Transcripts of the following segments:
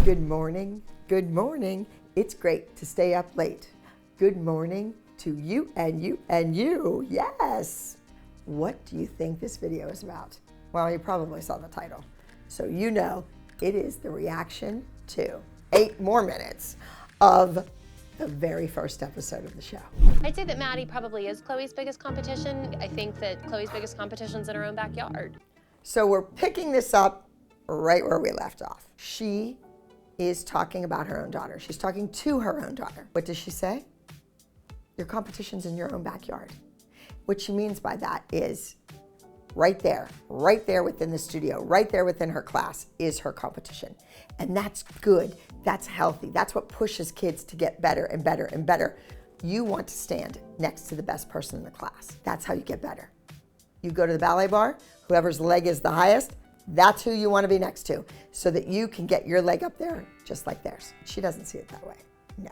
Good morning. Good morning. It's great to stay up late. Good morning to you and you and you. Yes. What do you think this video is about? Well, you probably saw the title. So you know it is the reaction to 8 more minutes of the very first episode of the show. I'd say that Maddie probably is Chloe's biggest competition. I think that Chloe's biggest competition's in her own backyard. So we're picking this up right where we left off. She is talking about her own daughter. She's talking to her own daughter. What does she say? Your competition's in your own backyard. What she means by that is right there within the studio, right there within her class is her competition. And that's good, that's healthy. That's what pushes kids to get better and better and better. You want to stand next to the best person in the class. That's how you get better. You go to the ballet bar, whoever's leg is the highest, that's who you want to be next to so that you can get your leg up there just like theirs. She doesn't see it that way, no.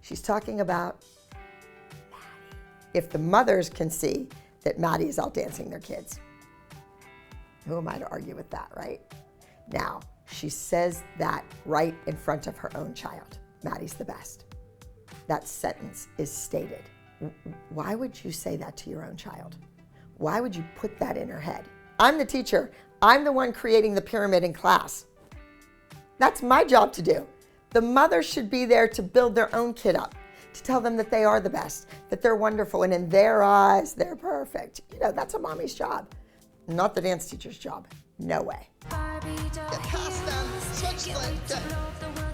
She's talking about Maddie. If the mothers can see that Maddie is out dancing their kids, who am I to argue with that, right? Now, she says that right in front of her own child. Maddie's the best. That sentence is stated. Why would you say that to your own child? Why would you put that in her head? I'm the teacher. I'm the one creating the pyramid in class. That's my job to do. The mother should be there to build their own kid up, to tell them that they are the best, that they're wonderful, and in their eyes, they're perfect. You know, that's a mommy's job, not the dance teacher's job. No way. Get past them, switch foot,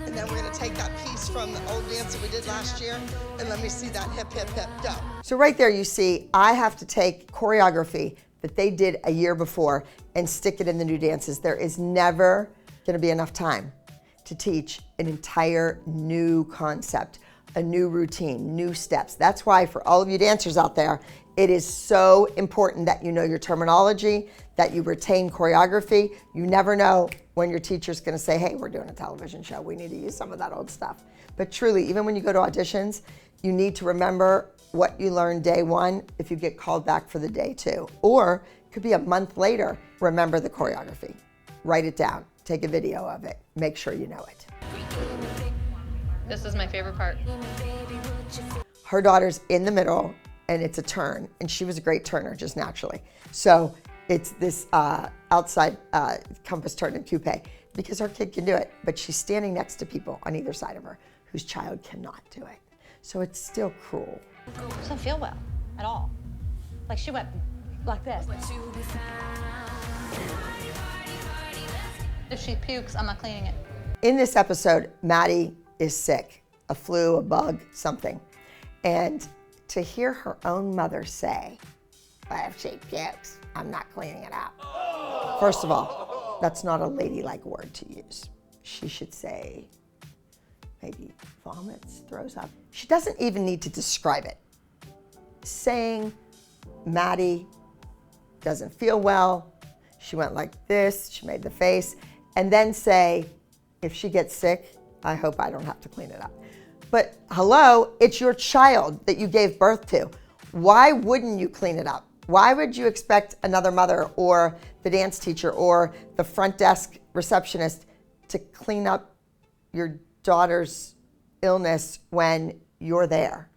and then we're gonna take that piece from the old dance that we did last year, and let me see that hip, hip, hip, go. So right there you see, I have to take choreography that they did a year before and stick it in the new dances. There is never gonna be enough time to teach an entire new concept, a new routine, new steps. That's why for all of you dancers out there, it is so important that you know your terminology, that you retain choreography. You never know when your teacher's gonna say, hey, we're doing a television show. We need to use some of that old stuff. But truly, even when you go to auditions, you need to remember what you learned day 1 if you get called back for the day 2. Or it could be a month later, remember the choreography. Write it down, take a video of it, make sure you know it. This is my favorite part. Her daughter's in the middle and it's a turn, and she was a great turner just naturally. So it's this outside compass turn and coupe because her kid can do it, but she's standing next to people on either side of her whose child cannot do it. So it's still cruel. She doesn't feel well at all. Like she went like this. If she pukes, I'm not cleaning it. In this episode, Maddie is sick, a flu, a bug, something. And to hear her own mother say, well, if she pukes, I'm not cleaning it out. First of all, that's not a ladylike word to use. She should say, maybe vomits, throws up. She doesn't even need to describe it. Saying Maddie doesn't feel well, she went like this, she made the face, and then say, if she gets sick, I hope I don't have to clean it up. But hello, it's your child that you gave birth to. Why wouldn't you clean it up? Why would you expect another mother or the dance teacher or the front desk receptionist to clean up your daughter's illness when you're there?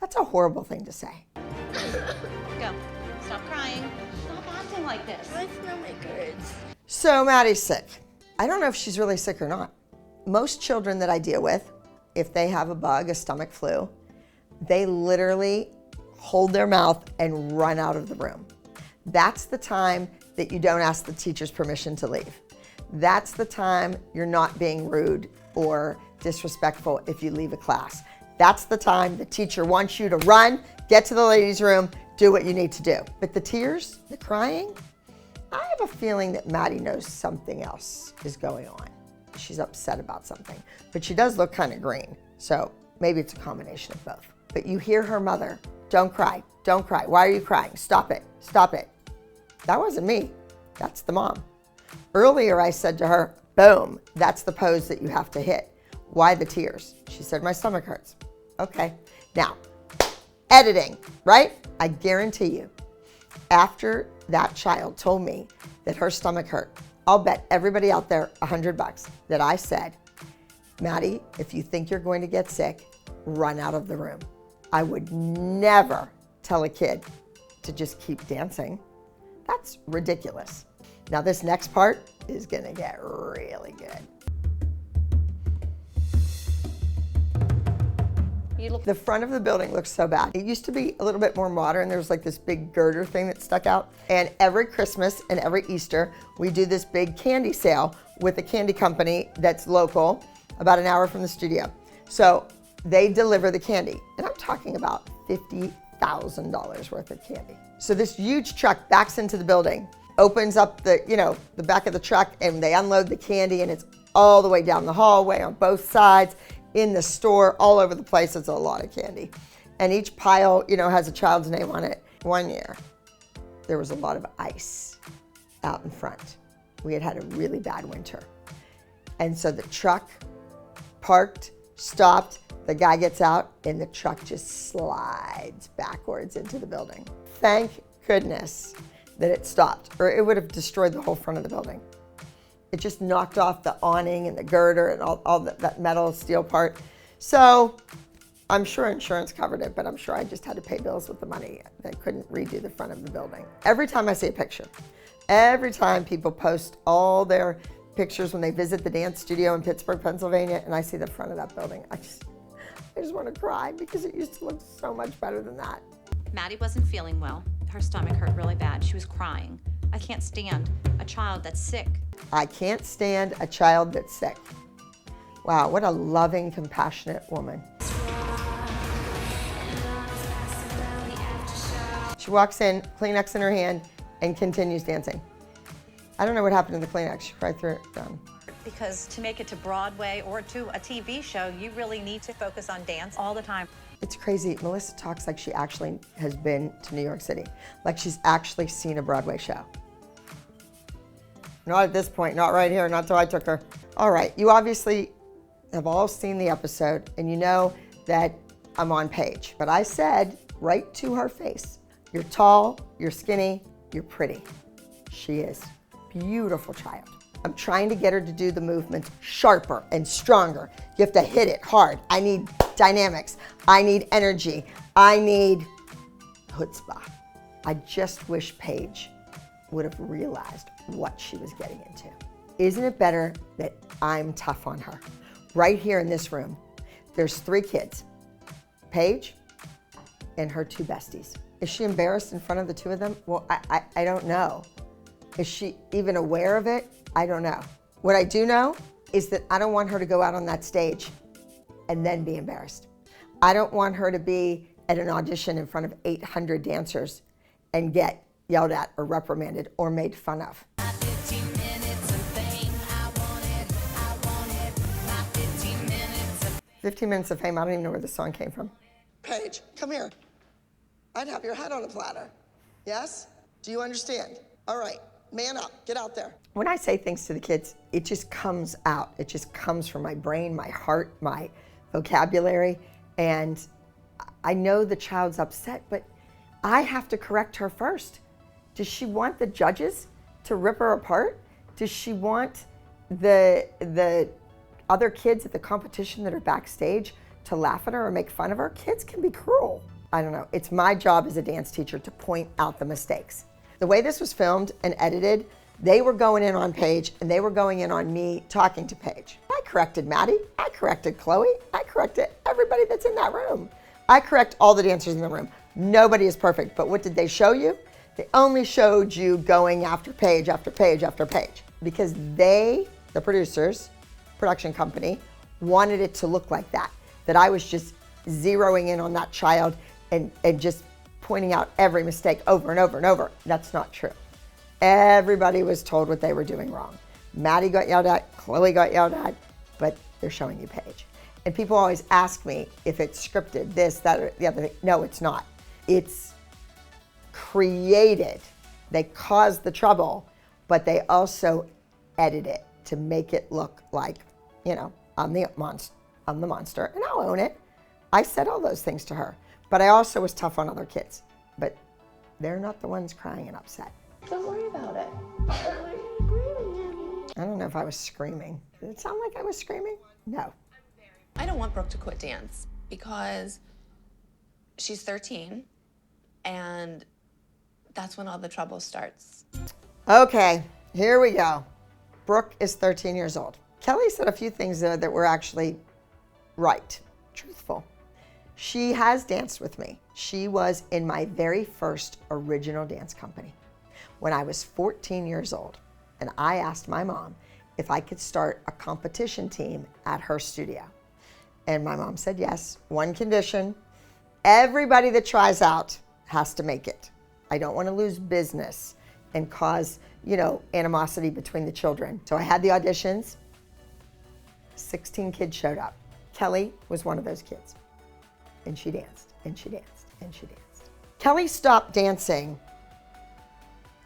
That's a horrible thing to say. Go. Stop crying. Stop acting like this. My stomach hurts. So Maddie's sick. I don't know if she's really sick or not. Most children that I deal with, if they have a bug, a stomach flu, they literally hold their mouth and run out of the room. That's the time that you don't ask the teacher's permission to leave. That's the time you're not being rude or disrespectful if you leave a class. That's the time the teacher wants you to run, get to the ladies' room, do what you need to do. But the tears, the crying, I have a feeling that Maddie knows something else is going on. She's upset about something, but she does look kind of green. So maybe it's a combination of both. But you hear her mother, don't cry, don't cry. Why are you crying? Stop it, stop it. That wasn't me, that's the mom. Earlier I said to her, boom, that's the pose that you have to hit. Why the tears? She said, my stomach hurts. Okay, now, editing, right? I guarantee you, after that child told me that her stomach hurt, I'll bet everybody out there $100 that I said, Maddie, if you think you're going to get sick, run out of the room. I would never tell a kid to just keep dancing. That's ridiculous. Now this next part is gonna get really good. The front of the building looks so bad. It used to be a little bit more modern. There was like this big girder thing that stuck out. And every Christmas and every Easter, we do this big candy sale with a candy company that's local, about an hour from the studio. So they deliver the candy. And I'm talking about $50,000 worth of candy. So this huge truck backs into the building, opens up the, the back of the truck, and they unload the candy, and it's all the way down the hallway on both sides, in the store, all over the place. It's a lot of candy. And each pile, has a child's name on it. One year, there was a lot of ice out in front. We had a really bad winter. And so the truck parked, stopped, the guy gets out, and the truck just slides backwards into the building. Thank goodness that it stopped, or it would have destroyed the whole front of the building. It just knocked off the awning and the girder and all that metal steel part. So I'm sure insurance covered it, but I'm sure I just had to pay bills with the money. I couldn't redo the front of the building. Every time I see a picture, every time people post all their pictures when they visit the dance studio in Pittsburgh, Pennsylvania, and I see the front of that building, I just want to cry because it used to look so much better than that. Maddie wasn't feeling well. Her stomach hurt really bad. She was crying. I can't stand a child that's sick. I can't stand a child that's sick. Wow, what a loving, compassionate woman. She walks in, Kleenex in her hand, and continues dancing. I don't know what happened to the Kleenex. She cried through it, done. Because to make it to Broadway or to a TV show, you really need to focus on dance all the time. It's crazy. Melissa talks like she actually has been to New York City, like she's actually seen a Broadway show. Not at this point, not right here, not till I took her. All right, you obviously have all seen the episode, and you know that I'm on page. But I said right to her face, you're tall, you're skinny, you're pretty. She is. Beautiful child. I'm trying to get her to do the movements sharper and stronger. You have to hit it hard. I need dynamics. I need energy. I need chutzpah. I just wish Paige would have realized what she was getting into. Isn't it better that I'm tough on her? Right here in this room, there's 3 kids, Paige and her 2 besties. Is she embarrassed in front of the 2 of them? Well, I don't know. Is she even aware of it? I don't know. What I do know is that I don't want her to go out on that stage and then be embarrassed. I don't want her to be at an audition in front of 800 dancers and get yelled at or reprimanded or made fun of. 15 minutes of fame, I don't even know where the song came from. Paige, come here. I'd have your head on a platter. Yes? Do you understand? All right, man up, get out there. When I say things to the kids, it just comes out. It just comes from my brain, my heart, my vocabulary. And I know the child's upset, but I have to correct her first. Does she want the judges to rip her apart? Does she want the other kids at the competition that are backstage to laugh at her or make fun of her? Kids can be cruel. I don't know. It's my job as a dance teacher to point out the mistakes. The way this was filmed and edited, they were going in on Paige and they were going in on me talking to Paige. I corrected Maddie, I corrected Chloe, I corrected everybody that's in that room. I correct all the dancers in the room. Nobody is perfect, but what did they show you? They only showed you going after Paige, after Paige, after Paige. Because they, the producers, production company, wanted it to look like that. That I was just zeroing in on that child and just pointing out every mistake over and over and over. That's not true. Everybody was told what they were doing wrong. Maddie got yelled at, Chloe got yelled at, but they're showing you Paige. And people always ask me if it's scripted, this, that, or the other thing. No, it's not. It's created. They caused the trouble, but they also edit it to make it look like, I'm the monster, and I'll own it. I said all those things to her, but I also was tough on other kids. But they're not the ones crying and upset. Don't worry about it. I don't know if I was screaming. Did it sound like I was screaming? No. I don't want Brooke to quit dance because she's 13 and that's when all the trouble starts. Okay, here we go. Brooke is 13 years old. Kelly said a few things there that were actually right, truthful. She has danced with me. She was in my very first original dance company when I was 14 years old. And I asked my mom if I could start a competition team at her studio. And my mom said yes, one condition, everybody that tries out has to make it. I don't want to lose business and cause, animosity between the children. So I had the auditions, 16 kids showed up. Kelly was one of those kids. And she danced, and she danced, and she danced. Kelly stopped dancing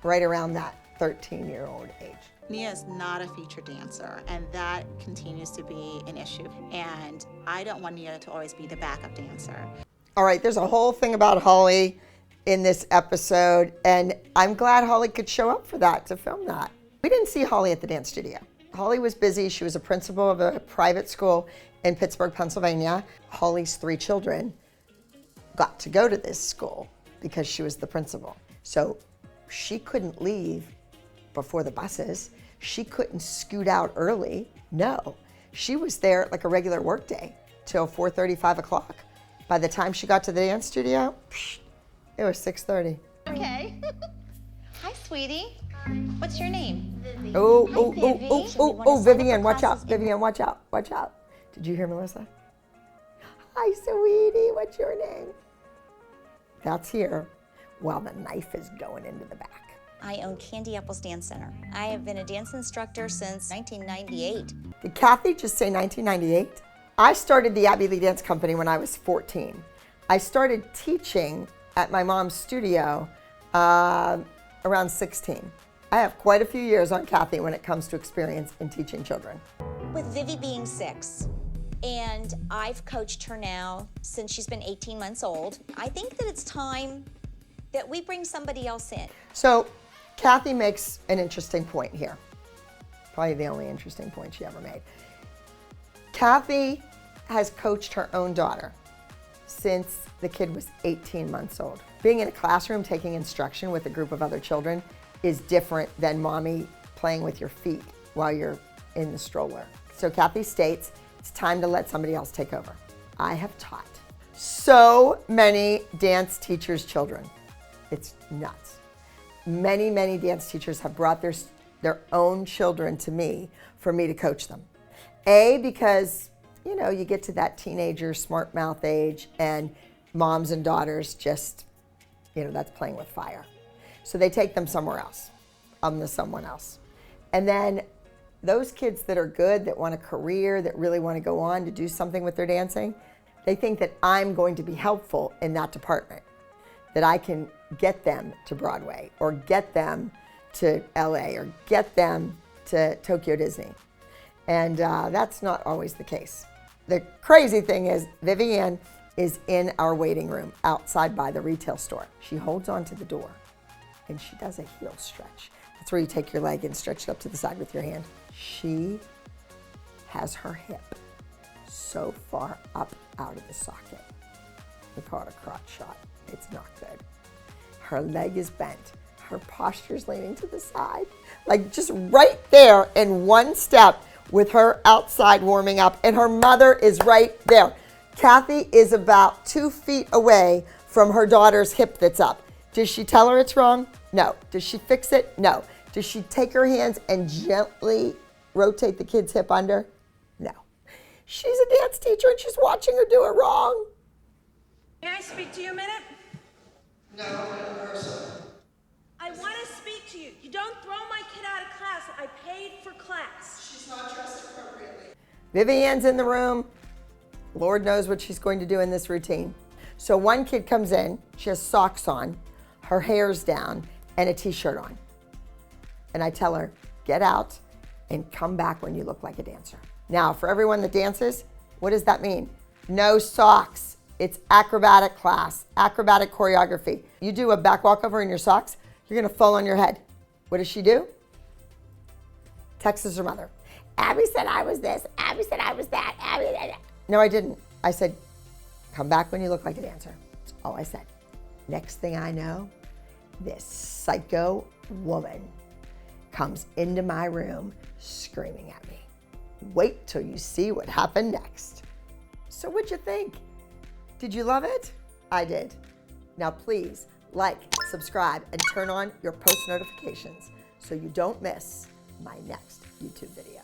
right around that 13-year-old age. Nia is not a featured dancer, and that continues to be an issue. And I don't want Nia to always be the backup dancer. All right, there's a whole thing about Holly in this episode, and I'm glad Holly could show up for that, to film that. We didn't see Holly at the dance studio. Holly was busy. She was a principal of a private school in Pittsburgh, Pennsylvania. Holly's 3 children got to go to this school because she was the principal. So she couldn't leave before the buses. She couldn't scoot out early. No, she was there like a regular work day till 4:30, 5 o'clock. By the time she got to the dance studio, it was 6:30. Okay. Hi, sweetie. What's your name? Oh, Hi, oh, Vivi. oh, oh, So you oh, wanna oh, sign up Vivianne, for watch out. classes in- Vivianne, watch out, watch out. Did you hear Melissa? Hi, sweetie, what's your name? That's here while the knife is going into the back. I own Candy Apples Dance Center. I have been a dance instructor since 1998. Did Kathy just say 1998? I started the Abbey Lee Dance Company when I was 14. I started teaching at my mom's studio around 16. I have quite a few years on Kathy when it comes to experience in teaching children. With Vivi being 6, and I've coached her now since she's been 18 months old, I think that it's time that we bring somebody else in. So Kathy makes an interesting point here. Probably the only interesting point she ever made. Kathy has coached her own daughter since the kid was 18 months old. Being in a classroom taking instruction with a group of other children is different than mommy playing with your feet while you're in the stroller. So Kathy states, it's time to let somebody else take over. I have taught so many dance teachers' children. It's nuts. Many, many dance teachers have brought their own children to me for me to coach them. Because, you get to that teenager smart mouth age and moms and daughters just, that's playing with fire. So they take them somewhere else. I'm the someone else. And then those kids that are good, that want a career, that really want to go on to do something with their dancing, they think that I'm going to be helpful in that department, that I can get them to Broadway or get them to LA or get them to Tokyo Disney. And that's not always the case. The crazy thing is Vivianne is in our waiting room outside by the retail store. She holds onto the door and she does a heel stretch. That's where you take your leg and stretch it up to the side with your hand. She has her hip so far up out of the socket. We call it a crotch shot. It's not good. Her leg is bent. Her posture's leaning to the side. Like just right there in one step with her outside warming up, and her mother is right there. Kathy is about 2 feet away from her daughter's hip that's up. Does she tell her it's wrong? No. Does she fix it? No. Does she take her hands and gently rotate the kid's hip under? No. She's a dance teacher and she's watching her do it wrong. Can I speak to you a minute? No, rehearsal. I want to speak to you. You don't throw my kid out of class. I paid for class. She's not dressed appropriately. Vivianne's in the room. Lord knows what she's going to do in this routine. So one kid comes in, she has socks on, her hair's down, and a t-shirt on. And I tell her, get out and come back when you look like a dancer. Now, for everyone that dances, what does that mean? No socks. It's acrobatic class, acrobatic choreography. You do a back walkover in your socks, you're gonna fall on your head. What does she do? Texts her mother. Abby said I was this, Abby said I was that, Abby. No, I didn't. I said, come back when you look like a dancer. That's all I said. Next thing I know, this psycho woman comes into my room screaming at me. Wait till you see what happened next. So what'd you think? Did you love it? I did. Now please like, subscribe, and turn on your post notifications so you don't miss my next YouTube video.